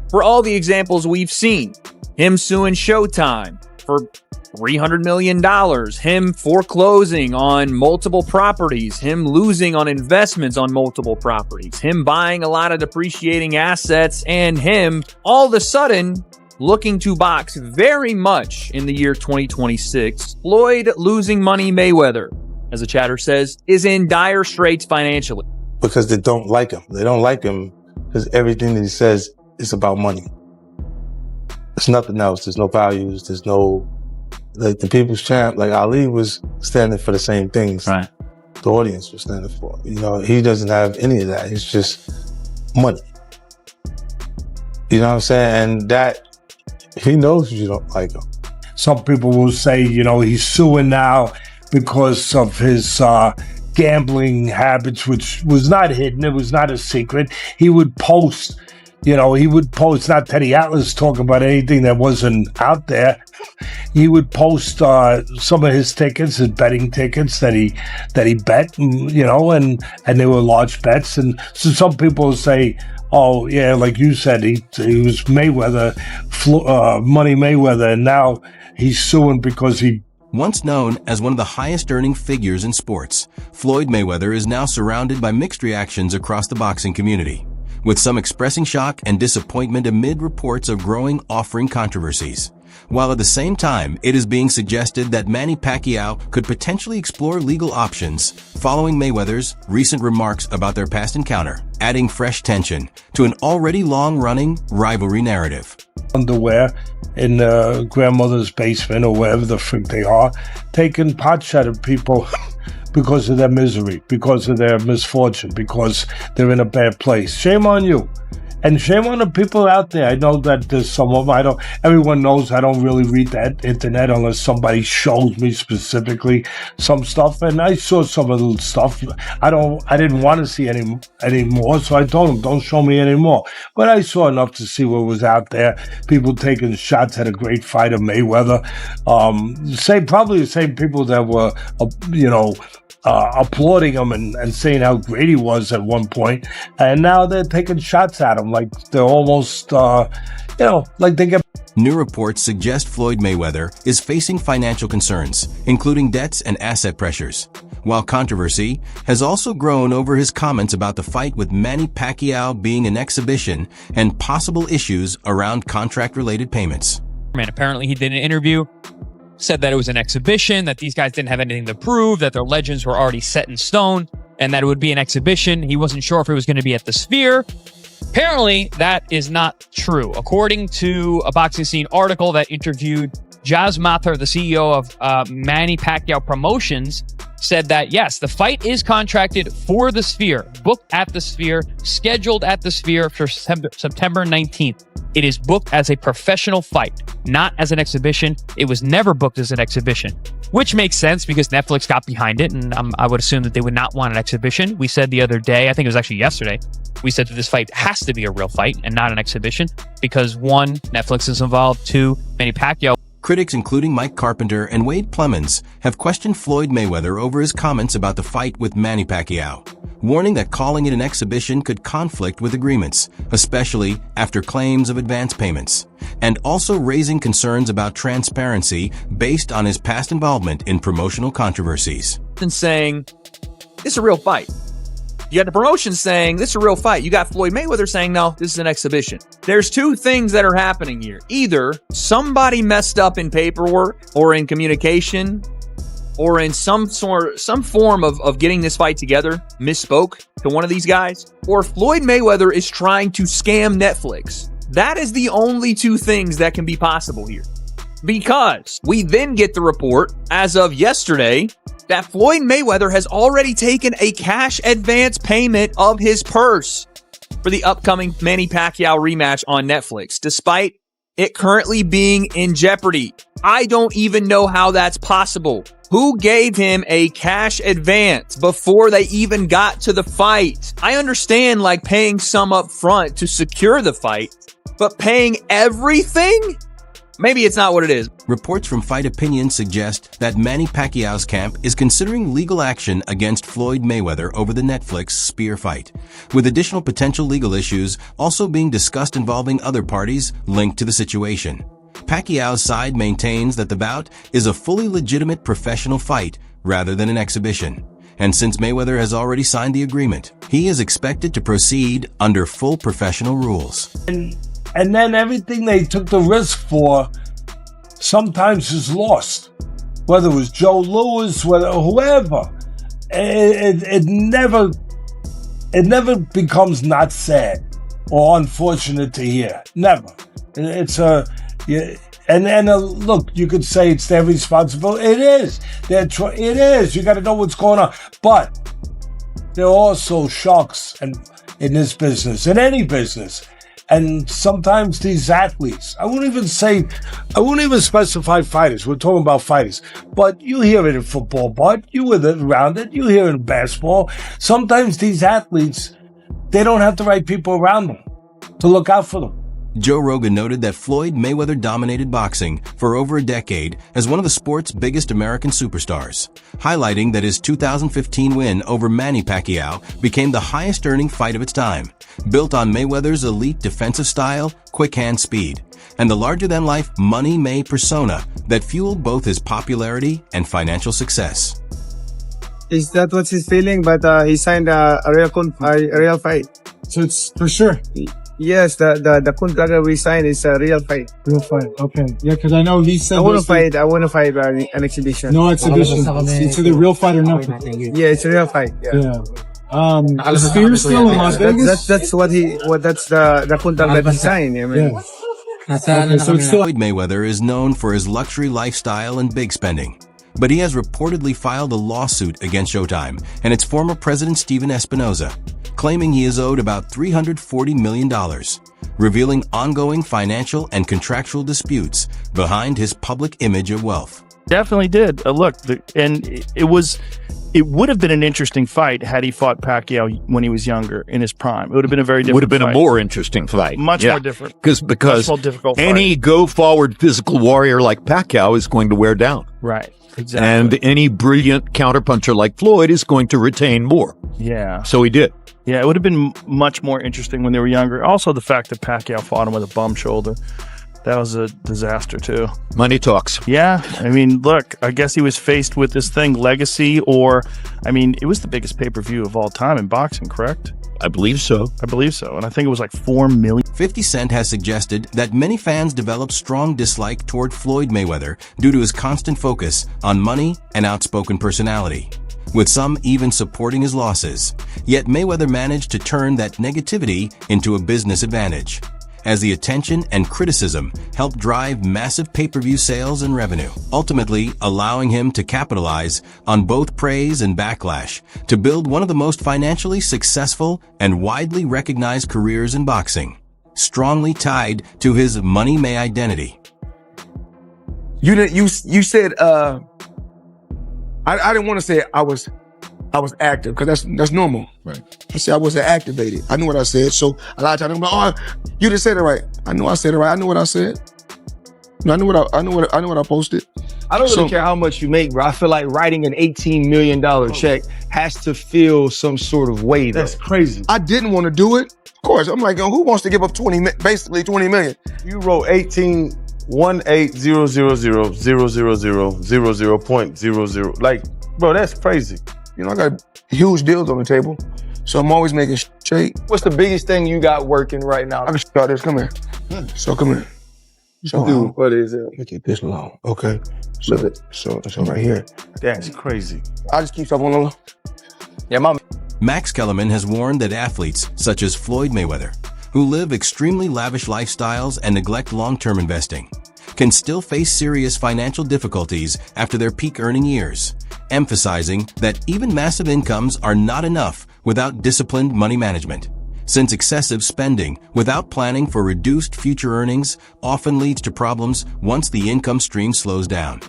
for all the examples we've seen. Him suing Showtime for $300 million, him foreclosing on multiple properties, him losing on investments on multiple properties, him buying a lot of depreciating assets, and him all of a sudden looking to box very much in the year 2026. Floyd losing money Mayweather, as the chatter says, is in dire straits financially. Because they don't like him. They don't like him because everything that he says is about money. There's nothing else. There's no values. There's no... Like the people's champ, like Ali was standing for the same things. Right. The audience was standing for. You know, he doesn't have any of that. It's just money. You know what I'm saying? And that, he knows you don't like him. Some people will say, you know, he's suing now because of his gambling habits, which was not hidden. It was not a secret. He would post, not Teddy Atlas talking about anything that wasn't out there. He would post some of his tickets, his betting tickets that he bet, and they were large bets. And so some people say, oh yeah, like you said, he was Mayweather, Money Mayweather, and now he's suing because he... Once known as one of the highest earning figures in sports, Floyd Mayweather is now surrounded by mixed reactions across the boxing community, with some expressing shock and disappointment amid reports of growing offering controversies. While at the same time, it is being suggested that Manny Pacquiao could potentially explore legal options following Mayweather's recent remarks about their past encounter, adding fresh tension to an already long-running rivalry narrative. Underwear in grandmother's basement or wherever the frick they are, taking pot shot at people because of their misery, because of their misfortune, because they're in a bad place. Shame on you. And shame on the people out there. I know that there's some of them, everyone knows I don't really read that internet unless somebody shows me specifically some stuff. And I saw some of the stuff. I didn't want to see any more, so I told them, don't show me anymore. But I saw enough to see what was out there. People taking shots at a great fighter, Mayweather. Probably the same people that were, applauding him and saying how great he was at one point, and now they're taking shots at him like they're almost, like they get... New reports suggest Floyd Mayweather is facing financial concerns, including debts and asset pressures, while controversy has also grown over his comments about the fight with Manny Pacquiao being an exhibition and possible issues around contract-related payments. Apparently he did an interview, said that it was an exhibition, that these guys didn't have anything to prove, that their legends were already set in stone, and that it would be an exhibition. He wasn't sure if it was going to be at the Sphere. Apparently, that is not true. According to a Boxing Scene article that interviewed Jazz Mathur, the CEO of Manny Pacquiao Promotions, said that, yes, the fight is contracted for the Sphere, booked at the Sphere, scheduled at the Sphere for September 19th. It is booked as a professional fight, not as an exhibition. It was never booked as an exhibition, which makes sense because Netflix got behind it, and I would assume that they would not want an exhibition. We said the other day, I think it was actually yesterday, we said that this fight has to be a real fight and not an exhibition because, one, Netflix is involved, two, Manny Pacquiao. Critics including Mike Carpenter and Wade Plemons have questioned Floyd Mayweather over his comments about the fight with Manny Pacquiao, warning that calling it an exhibition could conflict with agreements, especially after claims of advance payments, and also raising concerns about transparency based on his past involvement in promotional controversies. And saying, this is a real fight. You got the promotion saying, this is a real fight. You got Floyd Mayweather saying, no, this is an exhibition. There's two things that are happening here. Either somebody messed up in paperwork or in communication or in some form of getting this fight together, misspoke to one of these guys, or Floyd Mayweather is trying to scam Netflix. That is the only two things that can be possible here. Because we then get the report, as of yesterday, that Floyd Mayweather has already taken a cash advance payment of his purse for the upcoming Manny Pacquiao rematch on Netflix, despite it currently being in jeopardy. I don't even know how that's possible. Who gave him a cash advance before they even got to the fight? I understand like paying some up front to secure the fight, but paying everything maybe it's not what it is. Reports from Fight Opinion suggest that Manny Pacquiao's camp is considering legal action against Floyd Mayweather over the Netflix spear fight, with additional potential legal issues also being discussed involving other parties linked to the situation. Pacquiao's side maintains that the bout is a fully legitimate professional fight rather than an exhibition. And since Mayweather has already signed the agreement, he is expected to proceed under full professional rules. And then everything they took the risk for sometimes is lost. Whether it was Joe Louis, whoever. It never becomes not sad or unfortunate to hear. Never. Look, you could say it's their responsibility. It is. It is. You got to know what's going on. But there are also sharks in this business, in any business. And sometimes these athletes, I wouldn't even specify fighters. We're talking about fighters. But you hear it in football, Bud. You were around it. You hear it in basketball. Sometimes these athletes, they don't have the right people around them to look out for them. Joe Rogan noted that Floyd Mayweather dominated boxing for over a decade as one of the sport's biggest American superstars, highlighting that his 2015 win over Manny Pacquiao became the highest-earning fight of its time, built on Mayweather's elite defensive style, quick hand speed, and the larger-than-life Money May persona that fueled both his popularity and financial success. Is that what he's feeling? But he signed a real fight. So it's for sure. Yes, the contract that we signed is a real fight. Real fight. Okay. Yeah, because I know he said I want to fight an exhibition. No exhibition. It's either real fight or nothing. Yeah, it's a real fight. Yeah. Spear still in Las Vegas? That's the contract that he signed. I mean. Yeah. Okay, so it's still Floyd Mayweather is known for his luxury lifestyle and big spending, but he has reportedly filed a lawsuit against Showtime and its former president Steven Espinoza, claiming he is owed about $340 million, revealing ongoing financial and contractual disputes behind his public image of wealth. Definitely did. It would have been an interesting fight had he fought Pacquiao when he was younger, in his prime. It would have been a very different Would have been fight. a more interesting fight. Much more different. Because Much more difficult any go-forward physical warrior like Pacquiao is going to wear down. Right. Exactly. And any brilliant counterpuncher like Floyd is going to retain more. Yeah. So he did. Yeah, it would have been much more interesting when they were younger. Also, the fact that Pacquiao fought him with a bum shoulder. That was a disaster, too. Money talks. Yeah. I mean, look, I guess he was faced with this thing, legacy, it was the biggest pay-per-view of all time in boxing, correct? I believe so. I believe so. And I think it was like 4 million. 50 Cent has suggested that many fans develop strong dislike toward Floyd Mayweather due to his constant focus on money and outspoken personality, with some even supporting his losses. Yet Mayweather managed to turn that negativity into a business advantage, as the attention and criticism helped drive massive pay-per-view sales and revenue, ultimately allowing him to capitalize on both praise and backlash to build one of the most financially successful and widely recognized careers in boxing, strongly tied to his Money May identity. You said I didn't want to say I was active, because that's normal. Right. I said I wasn't activated. I knew what I said. So a lot of times I'm like, oh, you didn't say it right. I know I said it right. I knew what I said. I knew what I posted. I don't really care how much you make, bro. I feel like writing an $18 million check has to feel some sort of way, though. That's crazy. I didn't want to do it. Of course, I'm like, who wants to give up basically 20 million? You wrote 18,180,000,000.00. Like, bro, that's crazy. You know, I got huge deals on the table, so I'm always making straight. What's the biggest thing you got working right now? I can start this. Come here. So come here. So Dude, what is it? Look at this long. Okay. So right here. That's crazy. I just keep stuff on the low. Yeah, Max Kellerman has warned that athletes such as Floyd Mayweather, who live extremely lavish lifestyles and neglect long-term investing, can still face serious financial difficulties after their peak earning years, emphasizing that even massive incomes are not enough without disciplined money management, since excessive spending without planning for reduced future earnings often leads to problems once the income stream slows down.